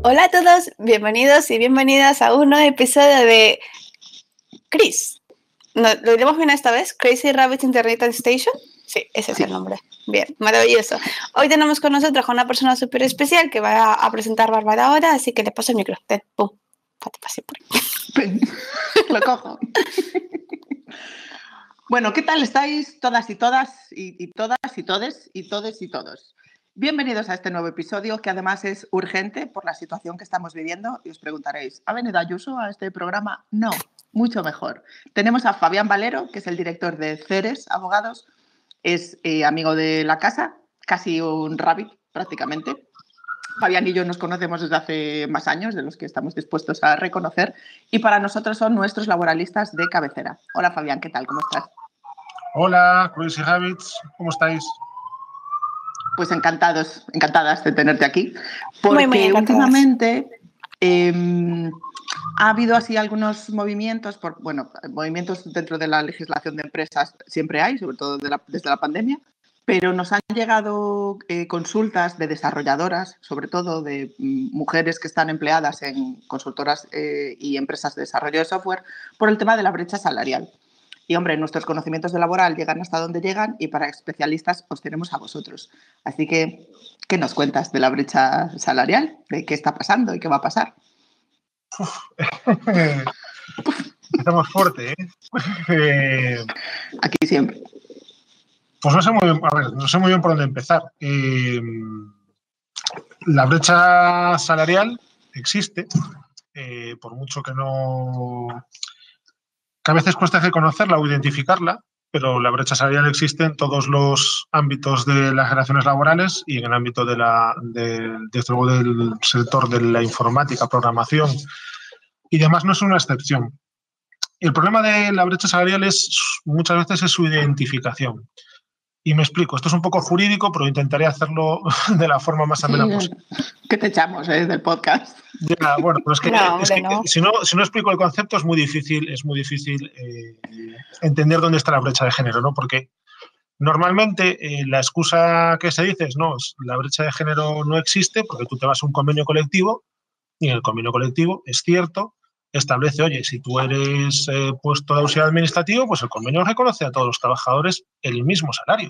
Hola a todos, bienvenidos y bienvenidas a un nuevo episodio de Chris. ¿Lo diremos bien esta vez? ¿Crazy Rabbit Internet Station? Sí, ese es el nombre. Bien, maravilloso. Hoy tenemos con nosotros a una persona súper especial que va a presentar Bárbara ahora, así que le paso el micro. Pum. Pase por aquí. Lo cojo. Bueno, ¿qué tal estáis todas y todas y todas y todes y todes y todos? Bienvenidos a este nuevo episodio que además es urgente por la situación que estamos viviendo y os preguntaréis, ¿ha venido Ayuso a este programa? No, mucho mejor. Tenemos a Fabián Valero, que es el director de Ceres Abogados, es amigo de la casa, casi un rabbit prácticamente. Fabián y yo nos conocemos desde hace más años, de los que estamos dispuestos a reconocer, y para nosotros son nuestros laboralistas de cabecera. Hola Fabián, ¿qué tal? ¿Cómo estás? Hola, Crazy Rabbits, ¿cómo estáis? Pues encantadas de tenerte aquí, porque muy últimamente ha habido así algunos movimientos, movimientos dentro de la legislación de empresas siempre hay, sobre todo desde la pandemia, pero nos han llegado consultas de desarrolladoras, sobre todo de mujeres que están empleadas en consultoras y empresas de desarrollo de software, por el tema de la brecha salarial. Y, hombre, nuestros conocimientos de laboral llegan hasta donde llegan y para especialistas os tenemos a vosotros. Así que, ¿qué nos cuentas de la brecha salarial? ¿De qué está pasando y qué va a pasar? Estamos fuerte, ¿eh? Aquí siempre. Pues no sé muy bien por dónde empezar. La brecha salarial existe, por mucho que no... que a veces cuesta reconocerla o identificarla, pero la brecha salarial existe en todos los ámbitos de las relaciones laborales y en el ámbito del sector de la informática, programación y demás no es una excepción. El problema de la brecha salarial muchas veces es su identificación. Y me explico, esto es un poco jurídico, pero intentaré hacerlo de la forma más amena posible. ¿Qué te echamos del podcast? Ya, bueno, pero es que, no. Si no explico el concepto es muy difícil entender dónde está la brecha de género, ¿no? Porque normalmente la excusa que se dice es no, la brecha de género no existe porque tú te vas a un convenio colectivo y en el convenio colectivo es cierto, establece, oye, si tú eres puesto de auxiliar administrativo, pues el convenio reconoce a todos los trabajadores el mismo salario.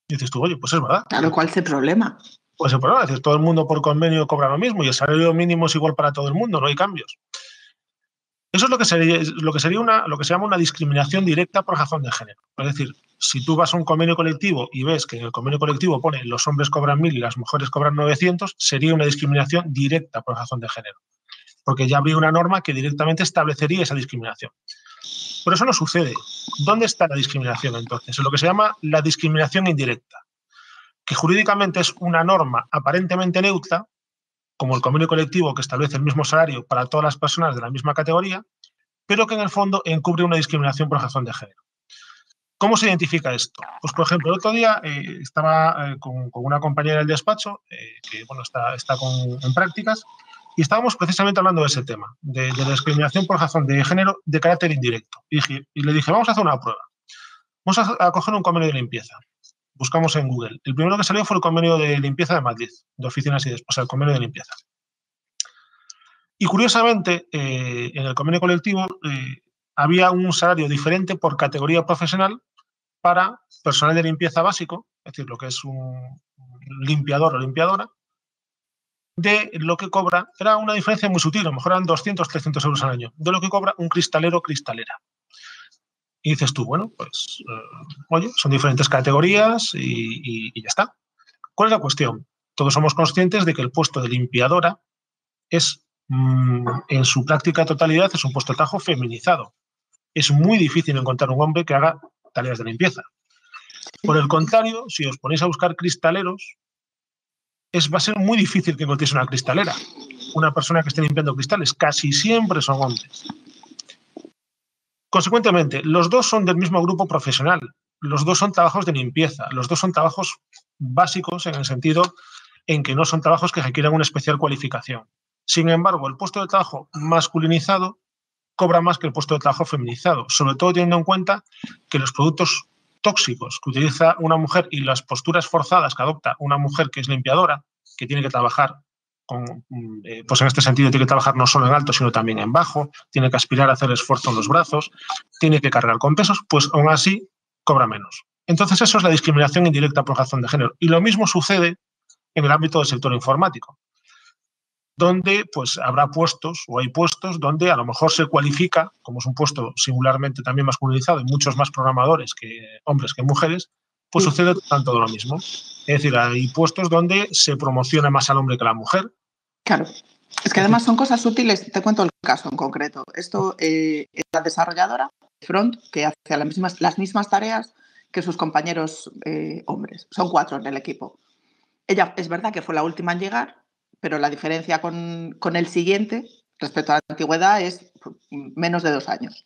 Y dices tú, oye, pues es verdad. Claro, ¿cuál es el problema? Pues el problema es decir, todo el mundo por convenio cobra lo mismo y el salario mínimo es igual para todo el mundo, no hay cambios. Eso es lo que se llama una discriminación directa por razón de género. Es decir, si tú vas a un convenio colectivo y ves que en el convenio colectivo pone los hombres cobran 1.000 y las mujeres cobran 900, sería una discriminación directa por razón de género. Porque ya habría una norma que directamente establecería esa discriminación. Pero eso no sucede. ¿Dónde está la discriminación entonces? En lo que se llama la discriminación indirecta, que jurídicamente es una norma aparentemente neutra, como el convenio colectivo que establece el mismo salario para todas las personas de la misma categoría, pero que en el fondo encubre una discriminación por razón de género. ¿Cómo se identifica esto? Pues, por ejemplo, el otro día estaba con una compañera del despacho que bueno, está en prácticas y estábamos precisamente hablando de ese tema, de la discriminación por razón de género de carácter indirecto. Y le dije, vamos a hacer una prueba. Vamos a coger un convenio de limpieza. Buscamos en Google. El primero que salió fue el convenio de limpieza de Madrid, de oficinas y después el convenio de limpieza. Y curiosamente, en el convenio colectivo había un salario diferente por categoría profesional para personal de limpieza básico, es decir, lo que es un limpiador o limpiadora, de lo que cobra, era una diferencia muy sutil, a lo mejor eran 200, 300 euros al año, de lo que cobra un cristalero o cristalera. Y dices tú, bueno, pues, oye, son diferentes categorías y ya está. ¿Cuál es la cuestión? Todos somos conscientes de que el puesto de limpiadora es, en su práctica totalidad, es un puesto de trabajo feminizado. Es muy difícil encontrar un hombre que haga tareas de limpieza. Por el contrario, si os ponéis a buscar cristaleros, va a ser muy difícil que encontréis una cristalera. Una persona que esté limpiando cristales, casi siempre son hombres. Consecuentemente, los dos son del mismo grupo profesional, los dos son trabajos de limpieza, los dos son trabajos básicos en el sentido en que no son trabajos que requieran una especial cualificación. Sin embargo, el puesto de trabajo masculinizado cobra más que el puesto de trabajo feminizado, sobre todo teniendo en cuenta que los productos tóxicos que utiliza una mujer y las posturas forzadas que adopta una mujer que es limpiadora, que tiene que trabajar pues en este sentido tiene que trabajar no solo en alto, sino también en bajo, tiene que aspirar a hacer esfuerzo en los brazos, tiene que cargar con pesos, pues aún así cobra menos. Entonces eso es la discriminación indirecta por razón de género. Y lo mismo sucede en el ámbito del sector informático, donde pues habrá puestos o hay puestos donde a lo mejor se cualifica, como es un puesto singularmente también masculinizado y muchos más programadores que hombres que mujeres, pues sucede tanto de lo mismo. Es decir, hay puestos donde se promociona más al hombre que a la mujer. Claro. Es que además son cosas sutiles. Te cuento el caso en concreto. Esto es la desarrolladora front que hace las mismas tareas que sus compañeros hombres. Son 4 en el equipo. Ella es verdad que fue la última en llegar, pero la diferencia con el siguiente respecto a la antigüedad es menos de 2 años.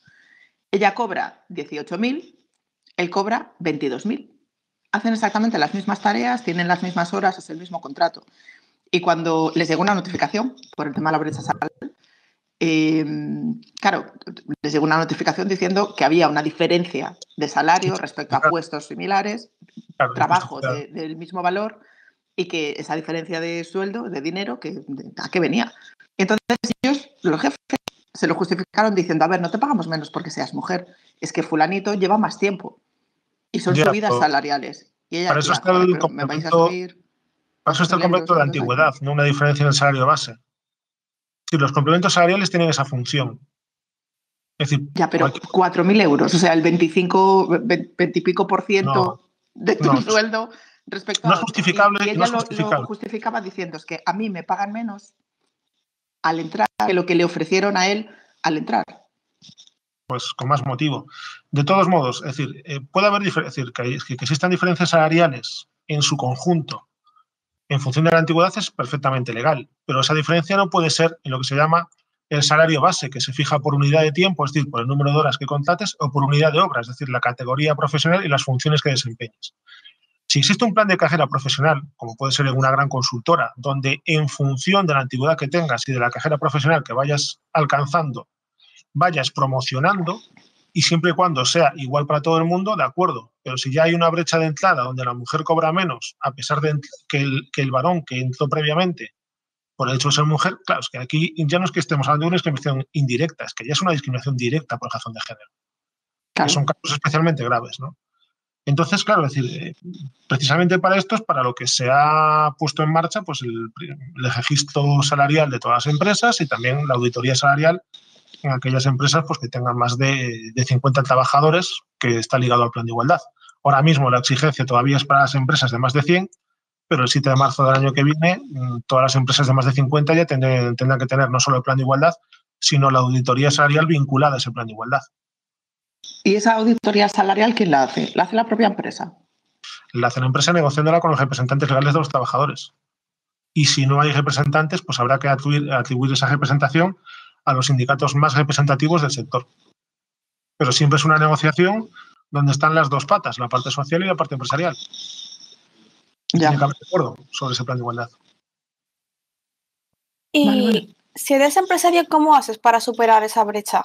Ella cobra 18.000, él cobra 22.000. Hacen exactamente las mismas tareas, tienen las mismas horas, es el mismo contrato. Y cuando les llegó una notificación por el tema de la brecha salarial, claro, les llegó una notificación diciendo que había una diferencia de salario respecto a puestos similares, trabajo del mismo valor, y que esa diferencia de sueldo, de dinero, ¿a qué venía? Entonces ellos, los jefes, se lo justificaron diciendo, a ver, no te pagamos menos porque seas mujer, es que fulanito lleva más tiempo y son subidas salariales. Y ella para eso decía, está el pero me vais a subir... Para eso está el complemento de antigüedad, no una diferencia en el salario base. Si los complementos salariales tienen esa función. Es decir, ya, pero 4.000 euros, o sea, el 25, 20 y pico por ciento de tu sueldo respecto no a... es justificable, y ella lo justificaba diciendo, es que a mí me pagan menos al entrar que lo que le ofrecieron a él al entrar. Pues con más motivo. De todos modos, es decir, puede haber que existan diferencias salariales en su conjunto en función de la antigüedad es perfectamente legal, pero esa diferencia no puede ser en lo que se llama el salario base, que se fija por unidad de tiempo, es decir, por el número de horas que contrates, o por unidad de obra, es decir, la categoría profesional y las funciones que desempeñes. Si existe un plan de carrera profesional, como puede ser en una gran consultora, donde en función de la antigüedad que tengas y de la carrera profesional que vayas alcanzando, vayas promocionando, y siempre y cuando sea igual para todo el mundo, de acuerdo. Pero si ya hay una brecha de entrada donde la mujer cobra menos, a pesar de que el varón que entró previamente por el hecho de ser mujer, claro, es que aquí ya no es que estemos hablando de una discriminación indirecta, es que ya es una discriminación directa por razón de género. Claro. Que son casos especialmente graves, ¿no? Entonces, claro, es decir, precisamente para esto es para lo que se ha puesto en marcha pues el registro salarial de todas las empresas y también la auditoría salarial en aquellas empresas pues, que tengan más de 50 trabajadores, que está ligado al plan de igualdad. Ahora mismo la exigencia todavía es para las empresas de más de 100, pero el 7 de marzo del año que viene todas las empresas de más de 50 ya tendrán que tener no solo el plan de igualdad, sino la auditoría salarial vinculada a ese plan de igualdad. ¿Y esa auditoría salarial quién la hace? ¿La hace la propia empresa? La hace la empresa negociándola con los representantes legales de los trabajadores. Y si no hay representantes, pues habrá que atribuir esa representación a los sindicatos más representativos del sector. Pero siempre es una negociación donde están las dos patas, la parte social y la parte empresarial. Tiene que haber acuerdo sobre ese plan de igualdad. Y vale. Si eres empresario, ¿cómo haces para superar esa brecha?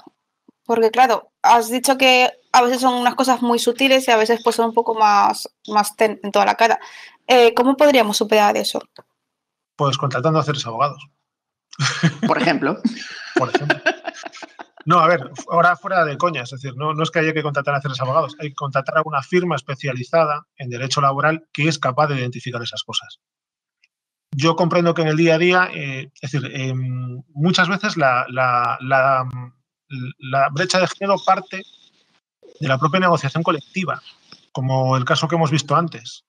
Porque claro, has dicho que a veces son unas cosas muy sutiles y a veces pues son un poco más en toda la cara. ¿Cómo podríamos superar eso? Pues contratando a 3 abogados. Por ejemplo. Por ejemplo. No, a ver, ahora fuera de coña, es decir, no es que haya que contratar a 3 abogados, hay que contratar a una firma especializada en derecho laboral que es capaz de identificar esas cosas. Yo comprendo que en el día a día, es decir, muchas veces la brecha de género parte de la propia negociación colectiva, como el caso que hemos visto antes.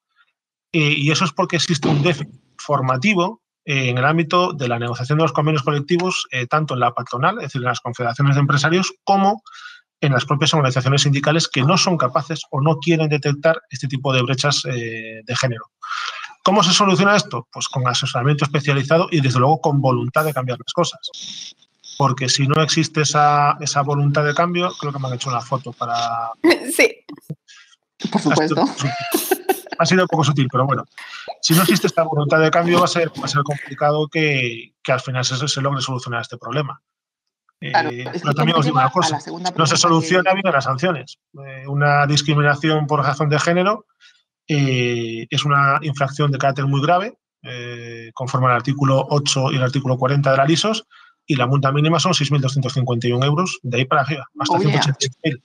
Y eso es porque existe un déficit formativo en el ámbito de la negociación de los convenios colectivos, tanto en la patronal, es decir, en las confederaciones de empresarios, como en las propias organizaciones sindicales que no son capaces o no quieren detectar este tipo de brechas de género. ¿Cómo se soluciona esto? Pues con asesoramiento especializado y, desde luego, con voluntad de cambiar las cosas. Porque si no existe esa voluntad de cambio, creo que me han hecho una foto para... Sí, por supuesto. Ha sido un poco sutil, pero bueno. Si no existe esta voluntad de cambio, va a ser complicado que al final se logre solucionar este problema. Claro, pero también os digo una cosa, no se soluciona bien las sanciones. Una discriminación por razón de género es una infracción de carácter muy grave conforme al artículo 8 y el artículo 40 de la LISOS, y la multa mínima son 6.251 euros, de ahí para arriba, hasta 186.000.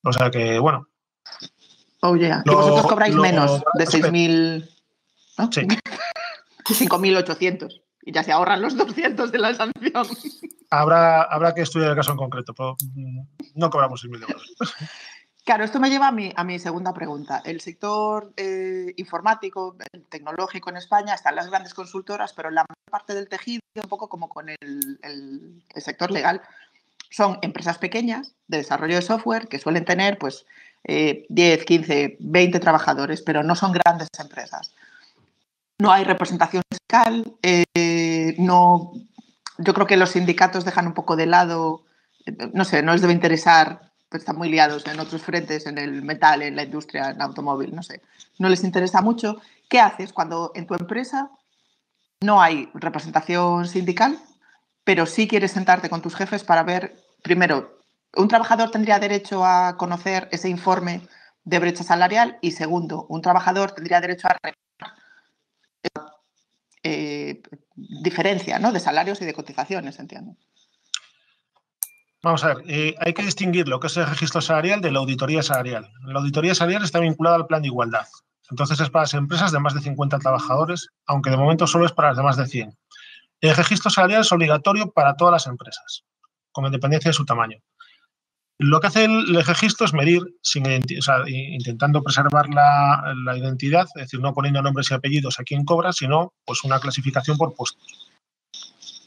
O sea que, bueno. Oh, yeah. Y vosotros cobráis menos de 6.000, ¿no? Sí. 5.800. Y ya se ahorran los 200 de la sanción. Habrá que estudiar el caso en concreto, pero no cobramos 6.000 euros. Claro, esto me lleva a mi segunda pregunta. El sector informático, tecnológico en España, están las grandes consultoras, pero la mayor parte del tejido, un poco como con el sector legal, son empresas pequeñas de desarrollo de software que suelen tener pues 10, 15, 20 trabajadores, pero no son grandes empresas. No hay representación fiscal, yo creo que los sindicatos dejan un poco de lado, no sé, no les debe interesar, pues están muy liados en otros frentes, en el metal, en la industria, en automóvil, no sé, no les interesa mucho. ¿Qué haces cuando en tu empresa no hay representación sindical, pero sí quieres sentarte con tus jefes para ver, primero, un trabajador tendría derecho a conocer ese informe de brecha salarial y segundo, un trabajador tendría derecho a diferencia, ¿no?, de salarios y de cotizaciones, entiendo. Vamos a ver, hay que distinguir lo que es el registro salarial de la auditoría salarial. La auditoría salarial está vinculada al plan de igualdad. Entonces es para las empresas de más de 50 trabajadores, aunque de momento solo es para las de más de 100. El registro salarial es obligatorio para todas las empresas, con independencia de su tamaño. Lo que hace el registro es medir, intentando preservar la identidad, es decir, no poniendo nombres y apellidos a quien cobra, sino pues una clasificación por puestos.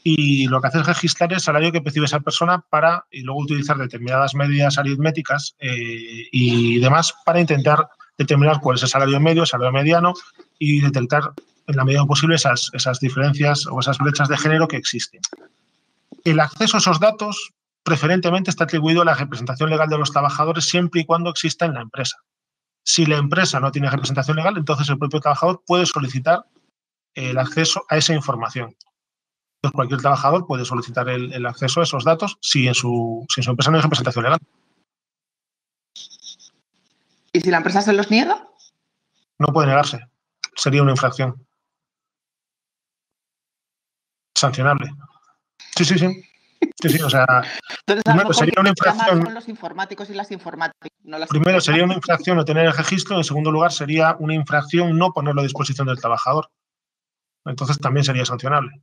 Y lo que hace es registrar el salario que percibe esa persona y luego utilizar determinadas medidas aritméticas y demás para intentar determinar cuál es el salario medio, el salario mediano y detectar en la medida posible esas diferencias o esas brechas de género que existen. El acceso a esos datos preferentemente está atribuido a la representación legal de los trabajadores siempre y cuando exista en la empresa. Si la empresa no tiene representación legal, entonces el propio trabajador puede solicitar el acceso a esa información. Entonces, cualquier trabajador puede solicitar el acceso a esos datos si en su empresa no hay representación legal. ¿Y si la empresa se los niega? No puede negarse. Sería una infracción. Sancionable. Sí, o sea, entonces, primero sería una infracción. Con los informáticos y las informáticas. Primero sería una infracción no tener el registro, en segundo lugar sería una infracción no ponerlo a disposición del trabajador. Entonces también sería sancionable.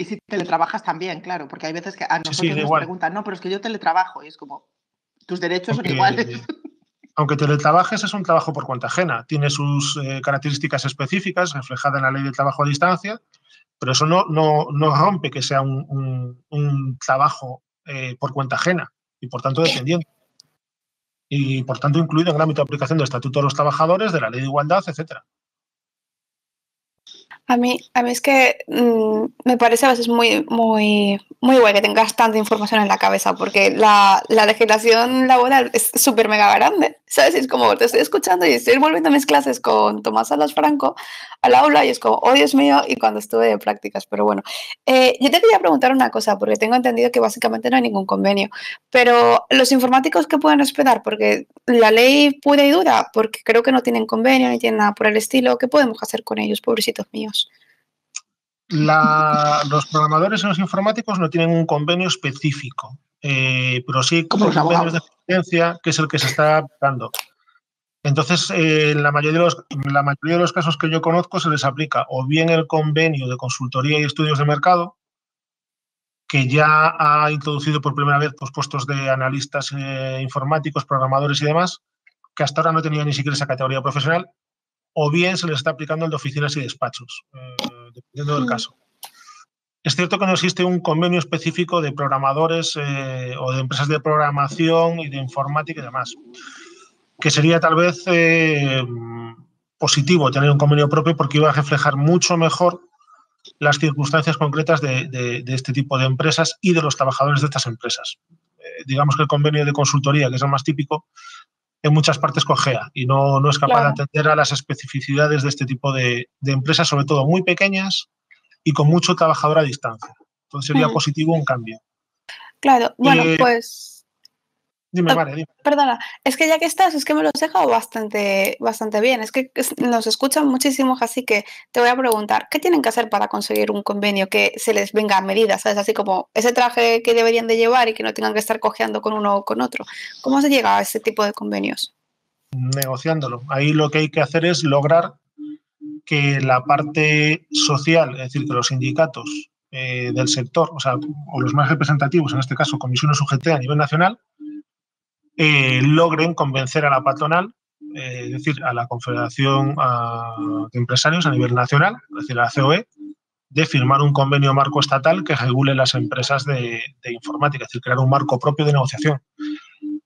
Y si teletrabajas también, claro, porque hay veces que a nosotros nos preguntan, no, pero es que yo teletrabajo, y es como, tus derechos son iguales. Aunque teletrabajes, es un trabajo por cuenta ajena. Tiene sus características específicas reflejadas en la ley de trabajo a distancia, pero eso no rompe que sea un trabajo por cuenta ajena y, por tanto, dependiente. Y, por tanto, incluido en el ámbito de aplicación del Estatuto de los Trabajadores, de la Ley de Igualdad, etcétera. A mí es que me parece a veces muy guay que tengas tanta información en la cabeza, porque la legislación laboral es súper mega grande, ¿sabes? Es como, te estoy escuchando y estoy volviendo a mis clases con Tomás Salas Franco al aula y es como, oh Dios mío, y cuando estuve de prácticas, pero bueno. Yo te quería preguntar una cosa, porque tengo entendido que básicamente no hay ningún convenio, pero los informáticos, ¿qué pueden esperar? Porque la ley pura y dura, porque creo que no tienen convenio ni tienen nada por el estilo. ¿Qué podemos hacer con ellos, pobrecitos míos? Los programadores y los informáticos no tienen un convenio específico, pero sí como convenios de licencia, que es el que se está aplicando. Entonces, en la mayoría de los casos que yo conozco se les aplica o bien el convenio de consultoría y estudios de mercado, que ya ha introducido por primera vez pues, puestos de analistas informáticos, programadores y demás, que hasta ahora no tenían ni siquiera esa categoría profesional, o bien se les está aplicando el de oficinas y despachos, dependiendo del caso. Es cierto que no existe un convenio específico de programadores o de empresas de programación y de informática y demás, que sería tal vez positivo tener un convenio propio porque iba a reflejar mucho mejor las circunstancias concretas de este tipo de empresas y de los trabajadores de estas empresas. Digamos que el convenio de consultoría, que es el más típico, en muchas partes cojea y no es capaz de atender a las especificidades de este tipo de empresas, sobre todo muy pequeñas y con mucho trabajador a distancia. Entonces sería positivo un cambio. Claro, bueno, pues Dime, Mare, dime. Perdona, es que ya que estás, es que me lo has dejado bastante bien. Es que nos escuchan muchísimos, así que te voy a preguntar, ¿qué tienen que hacer para conseguir un convenio que se les venga a medida? ¿Sabes? Así como ese traje que deberían de llevar y que no tengan que estar cojeando con uno o con otro. ¿Cómo se llega a ese tipo de convenios? Negociándolo. Ahí lo que hay que hacer es lograr que la parte social, es decir, que los sindicatos del sector, o los más representativos, en este caso comisiones UGT a nivel nacional, logren convencer a la patronal, es decir, a la Confederación de Empresarios a nivel nacional, es decir, a la COE, de firmar un convenio marco estatal que regule las empresas de informática, es decir, crear un marco propio de negociación.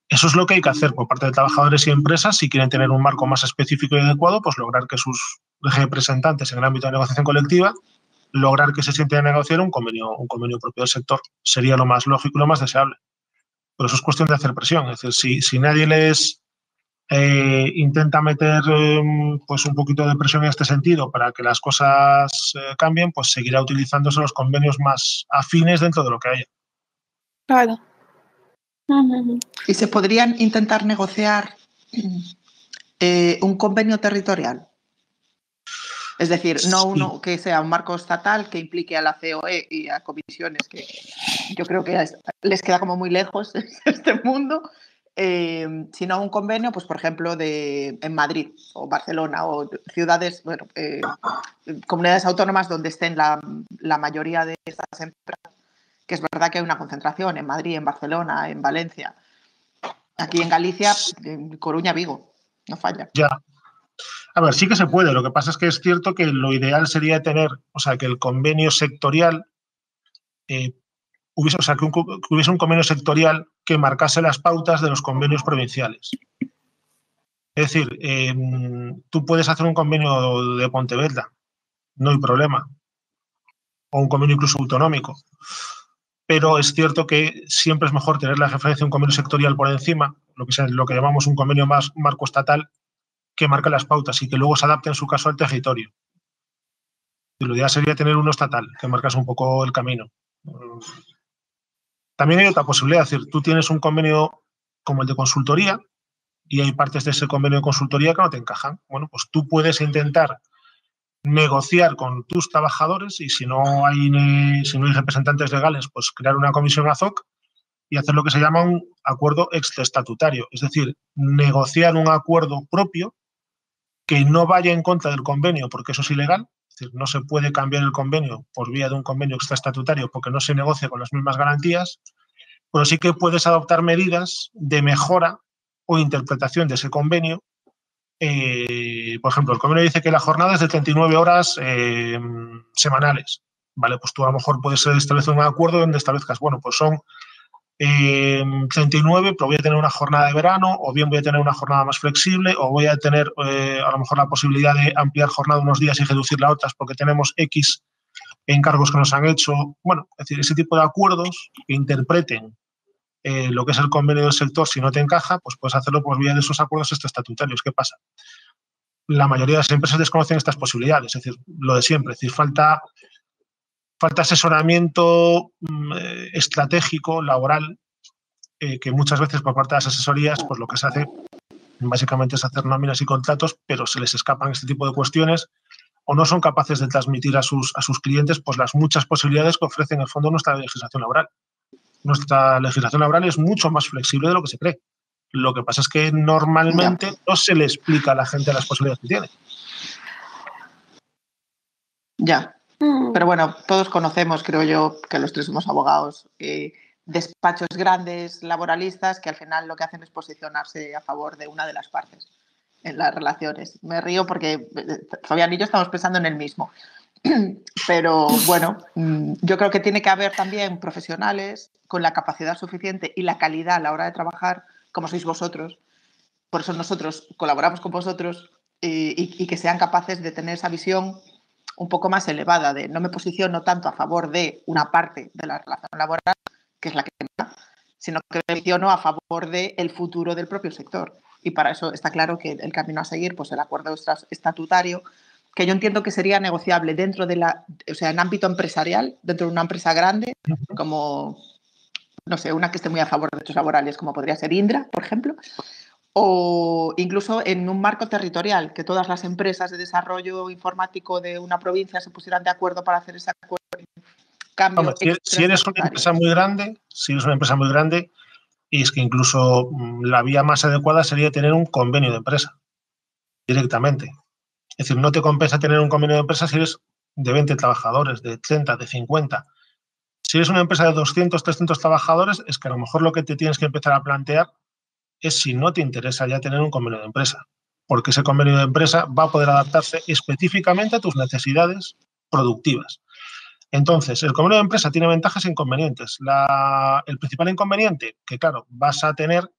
Eso es lo que hay que hacer por parte de trabajadores y empresas. Si quieren tener un marco más específico y adecuado, pues lograr que sus representantes en el ámbito de negociación colectiva, lograr que se sienten a negociar un convenio propio del sector. Sería lo más lógico y lo más deseable. Pero eso es cuestión de hacer presión. Es decir, si nadie les intenta meter pues un poquito de presión en este sentido para que las cosas cambien, pues seguirá utilizándose los convenios más afines dentro de lo que haya. Claro. ¿Y se podrían intentar negociar un convenio territorial? Es decir, no uno que sea un marco estatal que implique a la COE y a comisiones, que yo creo que les queda como muy lejos de este mundo, sino un convenio, pues por ejemplo, en Madrid o Barcelona o ciudades, bueno, comunidades autónomas donde estén la mayoría de estas empresas, que es verdad que hay una concentración en Madrid, en Barcelona, en Valencia. Aquí en Galicia, en Coruña, Vigo, no falla. Ya. A ver, sí que se puede. Lo que pasa es que es cierto que lo ideal sería tener, que el convenio sectorial hubiese un convenio sectorial que marcase las pautas de los convenios provinciales. Es decir, tú puedes hacer un convenio de Pontevedra, no hay problema, o un convenio incluso autonómico. Pero es cierto que siempre es mejor tener la referencia de un convenio sectorial por encima, lo que llamamos un convenio más marco estatal, que marca las pautas y que luego se adapte en su caso al territorio. Y lo ideal sería tener uno estatal, que marcase un poco el camino. También hay otra posibilidad, es decir, tú tienes un convenio como el de consultoría y hay partes de ese convenio de consultoría que no te encajan. Bueno, pues tú puedes intentar negociar con tus trabajadores y si no hay representantes legales, pues crear una comisión ad hoc y hacer lo que se llama un acuerdo extraestatutario, es decir, negociar un acuerdo propio que no vaya en contra del convenio, porque eso es ilegal, es decir, no se puede cambiar el convenio por vía de un convenio extraestatutario porque no se negocia con las mismas garantías, pero sí que puedes adoptar medidas de mejora o interpretación de ese convenio. Por ejemplo, el convenio dice que la jornada es de 39 horas semanales. Vale, pues tú a lo mejor puedes establecer un acuerdo donde establezcas, bueno, pues son 39, pero voy a tener una jornada de verano, o bien voy a tener una jornada más flexible, o voy a tener a lo mejor la posibilidad de ampliar jornada unos días y reducirla a otras porque tenemos X encargos que nos han hecho. Bueno, es decir, ese tipo de acuerdos que interpreten lo que es el convenio del sector, si no te encaja, pues puedes hacerlo por vía de esos acuerdos extraestatutarios. ¿Qué pasa? La mayoría de las empresas desconocen estas posibilidades, es decir, lo de siempre, es decir, falta asesoramiento estratégico, laboral, que muchas veces por parte de las asesorías, pues lo que se hace básicamente es hacer nóminas y contratos, pero se les escapan este tipo de cuestiones o no son capaces de transmitir a sus clientes pues las muchas posibilidades que ofrece en el fondo nuestra legislación laboral. Nuestra legislación laboral es mucho más flexible de lo que se cree. Lo que pasa es que normalmente no se le explica a la gente las posibilidades que tiene. Ya. Pero bueno, todos conocemos, creo yo, que los tres somos abogados, despachos grandes, laboralistas, que al final lo que hacen es posicionarse a favor de una de las partes en las relaciones. Me río porque Fabián y yo estamos pensando en el mismo. Pero bueno, yo creo que tiene que haber también profesionales con la capacidad suficiente y la calidad a la hora de trabajar, como sois vosotros. Por eso nosotros colaboramos con vosotros y que sean capaces de tener esa visión un poco más elevada de no me posiciono tanto a favor de una parte de la relación laboral, que es la que me da, sino que me posiciono a favor del futuro del propio sector. Y para eso está claro que el camino a seguir, pues el acuerdo estatutario, que yo entiendo que sería negociable dentro de en ámbito empresarial, dentro de una empresa grande, como no sé, una que esté muy a favor de derechos laborales, como podría ser Indra, por ejemplo, o incluso en un marco territorial, que todas las empresas de desarrollo informático de una provincia se pusieran de acuerdo para hacer ese cambio. Hombre, si eres una empresa muy grande, y es que incluso la vía más adecuada sería tener un convenio de empresa directamente. Es decir, no te compensa tener un convenio de empresa si eres de 20 trabajadores, de 30, de 50. Si eres una empresa de 200, 300 trabajadores, es que a lo mejor lo que te tienes que empezar a plantear es si no te interesa ya tener un convenio de empresa, porque ese convenio de empresa va a poder adaptarse específicamente a tus necesidades productivas. Entonces, el convenio de empresa tiene ventajas e inconvenientes. El principal inconveniente, que claro, vas a tener,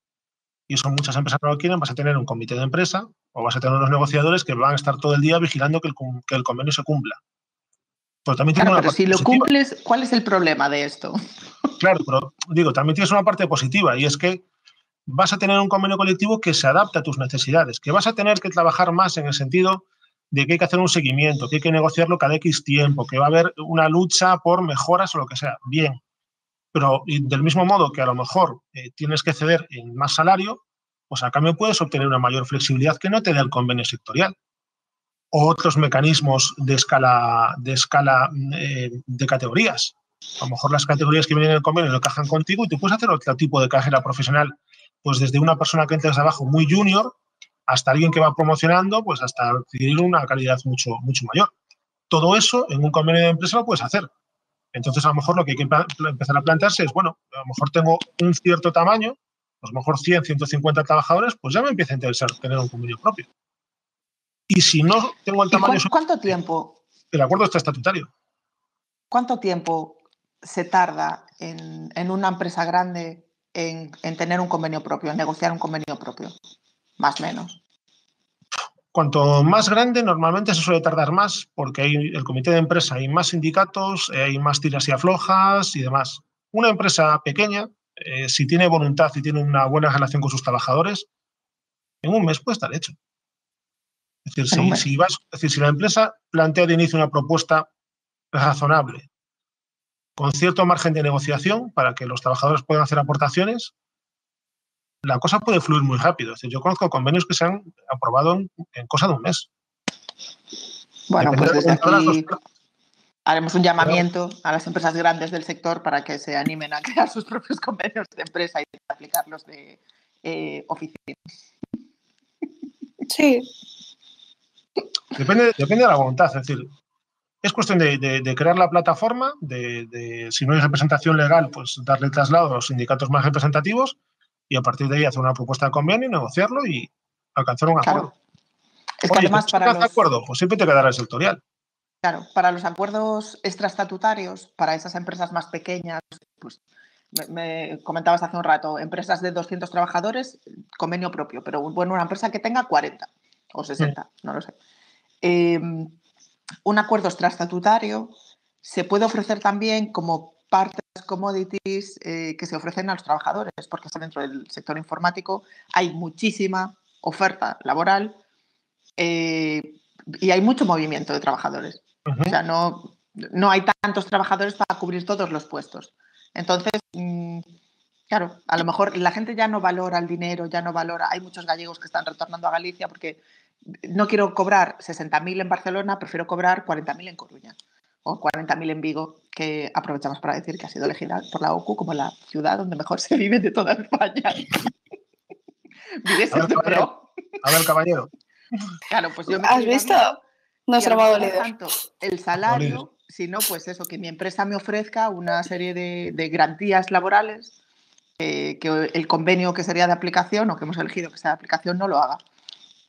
y eso muchas empresas no lo quieren, vas a tener un comité de empresa o vas a tener unos negociadores que van a estar todo el día vigilando que el convenio se cumpla. Pero también tiene claro, una pero parte si lo positiva. cumples, ¿cuál es el problema de esto? Claro, pero digo, también tienes una parte positiva y es que vas a tener un convenio colectivo que se adapta a tus necesidades, que vas a tener que trabajar más en el sentido de que hay que hacer un seguimiento, que hay que negociarlo cada X tiempo, que va a haber una lucha por mejoras o lo que sea. Bien, pero del mismo modo que a lo mejor tienes que ceder en más salario, pues a cambio puedes obtener una mayor flexibilidad que no te da el convenio sectorial. O otros mecanismos de escala de categorías. A lo mejor las categorías que vienen en el convenio no encajan contigo y tú puedes hacer otro tipo de carrera profesional, pues desde una persona que entra desde abajo muy junior hasta alguien que va promocionando, pues hasta adquirir una calidad mucho, mucho mayor. Todo eso en un convenio de empresa lo puedes hacer. Entonces, a lo mejor lo que hay que empezar a plantearse es, bueno, a lo mejor tengo un cierto tamaño, pues a lo mejor 100, 150 trabajadores, pues ya me empieza a interesar tener un convenio propio. Y si no tengo el tamaño... ¿Cuánto tiempo? El acuerdo está estatutario. ¿Cuánto tiempo se tarda en una empresa grande en tener un convenio propio, en negociar un convenio propio? Más o menos. Cuanto más grande, normalmente se suele tardar más porque hay el comité de empresa, hay más sindicatos, hay más tiras y aflojas y demás. Una empresa pequeña, si tiene voluntad y tiene una buena relación con sus trabajadores, en un mes puede estar hecho. Es decir, si la empresa plantea de inicio una propuesta razonable, con cierto margen de negociación para que los trabajadores puedan hacer aportaciones, la cosa puede fluir muy rápido. Es decir, yo conozco convenios que se han aprobado en cosa de un mes. Bueno, pues desde aquí haremos un llamamiento a las empresas grandes del sector para que se animen a crear sus propios convenios de empresa y aplicarlos de oficina. Sí. Depende de la voluntad. Es decir, es cuestión de crear la plataforma, si no hay representación legal, pues darle traslado a los sindicatos más representativos y a partir de ahí hacer una propuesta de convenio, negociarlo y alcanzar un acuerdo. Claro. Es que además para los acuerdo, pues siempre te quedará el sectorial. Claro, para los acuerdos extraestatutarios, para esas empresas más pequeñas, pues me comentabas hace un rato, empresas de 200 trabajadores, convenio propio, pero bueno, una empresa que tenga 40 o 60, no lo sé. Un acuerdo extraestatutario se puede ofrecer también como parte de las commodities que se ofrecen a los trabajadores, porque dentro del sector informático hay muchísima oferta laboral y hay mucho movimiento de trabajadores. O sea, no hay tantos trabajadores para cubrir todos los puestos. Entonces, claro, a lo mejor la gente ya no valora el dinero, ya no valora. Hay muchos gallegos que están retornando a Galicia porque no quiero cobrar 60.000 en Barcelona, prefiero cobrar 40.000 en Coruña o 40.000 en Vigo, que aprovechamos para decir que ha sido elegida por la OCU como la ciudad donde mejor se vive de toda España. A ver, caballero. Claro, pues yo me ¿Has visto? Nuestro modo líder. Tanto el salario, sino pues eso, que mi empresa me ofrezca una serie de garantías laborales que el convenio que sería de aplicación o que hemos elegido que sea de aplicación no lo haga.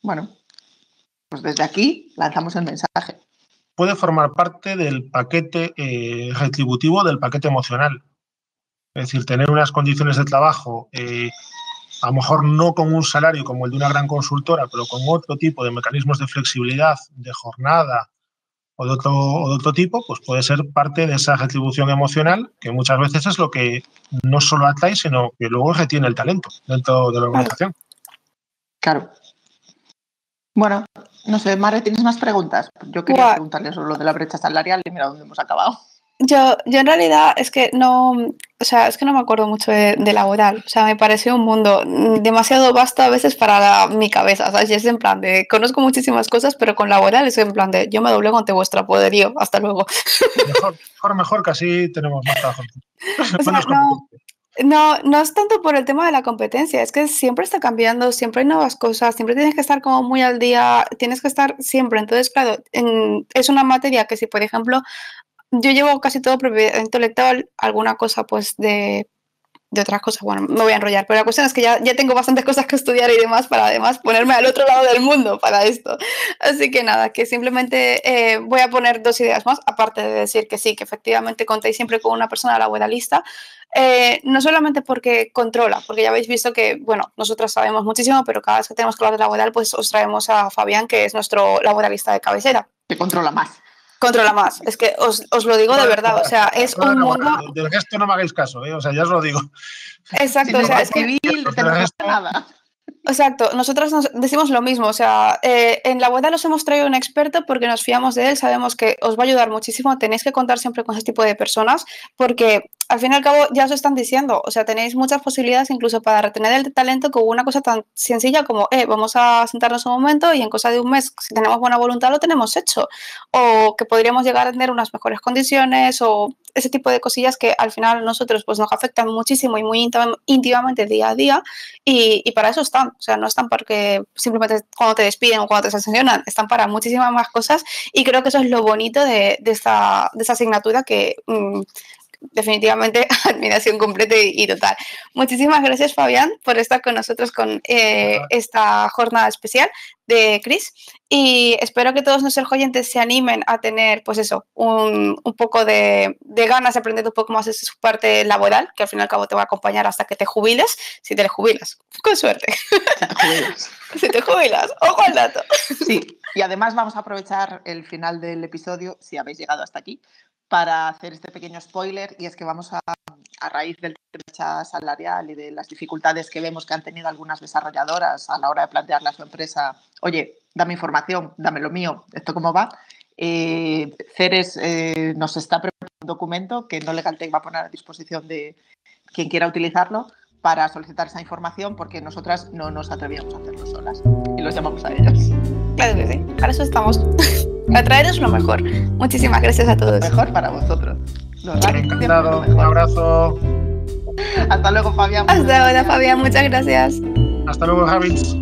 Bueno, pues desde aquí lanzamos el mensaje. Puede formar parte del paquete retributivo, del paquete emocional. Es decir, tener unas condiciones de trabajo, a lo mejor no con un salario como el de una gran consultora, pero con otro tipo de mecanismos de flexibilidad, de jornada o de otro tipo, pues puede ser parte de esa retribución emocional, que muchas veces es lo que no solo atrae, sino que luego retiene el talento dentro de la organización. Claro. Bueno, no sé, Mare, ¿tienes más preguntas? Yo quería preguntarle sobre lo de la brecha salarial y mira dónde hemos acabado. Yo en realidad es que no, o sea, es que no me acuerdo mucho de laboral. O sea, me pareció un mundo demasiado vasto a veces para mi cabeza. ¿Sabes? Y es en plan de, conozco muchísimas cosas, pero con laboral es en plan de, yo me doblego ante vuestro poderío. Hasta luego. Mejor que así tenemos más trabajo. O sea, no es tanto por el tema de la competencia, es que siempre está cambiando, siempre hay nuevas cosas, siempre tienes que estar como muy al día, tienes que estar siempre. Entonces, claro, es una materia que si, por ejemplo, yo llevo casi todo propiedad intelectual, alguna cosa pues de otras cosas, bueno, me voy a enrollar, pero la cuestión es que ya tengo bastantes cosas que estudiar y demás para además ponerme al otro lado del mundo para esto. Así que nada, que simplemente voy a poner 2 ideas más, aparte de decir que sí, que efectivamente contéis siempre con una persona laboralista, no solamente porque controla, porque ya habéis visto que, bueno, nosotros sabemos muchísimo, pero cada vez que tenemos que hablar de laboral, pues os traemos a Fabián, que es nuestro laboralista de cabecera. Que controla más. Controla más, es que os lo digo de verdad, o sea, es un mundo... Del resto no me hagáis caso, o sea, ya os lo digo. Exacto, o sea, es que... nada. Exacto, nosotros nos decimos lo mismo, o sea, en la boda os hemos traído un experto porque nos fiamos de él, sabemos que os va a ayudar muchísimo, tenéis que contar siempre con ese tipo de personas porque al fin y al cabo ya os están diciendo, o sea, tenéis muchas posibilidades incluso para retener el talento con una cosa tan sencilla como, vamos a sentarnos un momento y en cosa de un mes, si tenemos buena voluntad, lo tenemos hecho, o que podríamos llegar a tener unas mejores condiciones o ese tipo de cosillas que al final a nosotros pues nos afectan muchísimo y muy íntimamente día a día y para eso están, o sea, no están porque simplemente cuando te despiden o cuando te sancionan, están para muchísimas más cosas y creo que eso es lo bonito de esta asignatura que definitivamente admiración completa y total. Muchísimas gracias, Fabián, por estar con nosotros con esta jornada especial de Chris y espero que todos nuestros oyentes se animen a tener, pues eso, un poco de ganas de aprender un poco más de su parte laboral, que al fin y al cabo te va a acompañar hasta que te jubiles, si te jubilas, con suerte. Si te jubilas, ojo al dato. Sí, y además vamos a aprovechar el final del episodio, si habéis llegado hasta aquí, para hacer este pequeño spoiler, y es que vamos a raíz del brecha salarial y de las dificultades que vemos que han tenido algunas desarrolladoras a la hora de plantearle a su empresa, oye, dame información, dame lo mío, ¿esto cómo va? Ceres nos está preparando un documento que No Legal Tech va a poner a disposición de quien quiera utilizarlo para solicitar esa información porque nosotras no nos atrevíamos a hacerlo solas y los llamamos a ellos. Claro que sí, para eso estamos. Para traeros lo mejor. Muchísimas gracias a todos. Lo mejor para vosotros. Encantado. Un abrazo. Hasta luego, Fabián. Hasta ahora, Fabián. Muchas gracias. Hasta luego, Javis.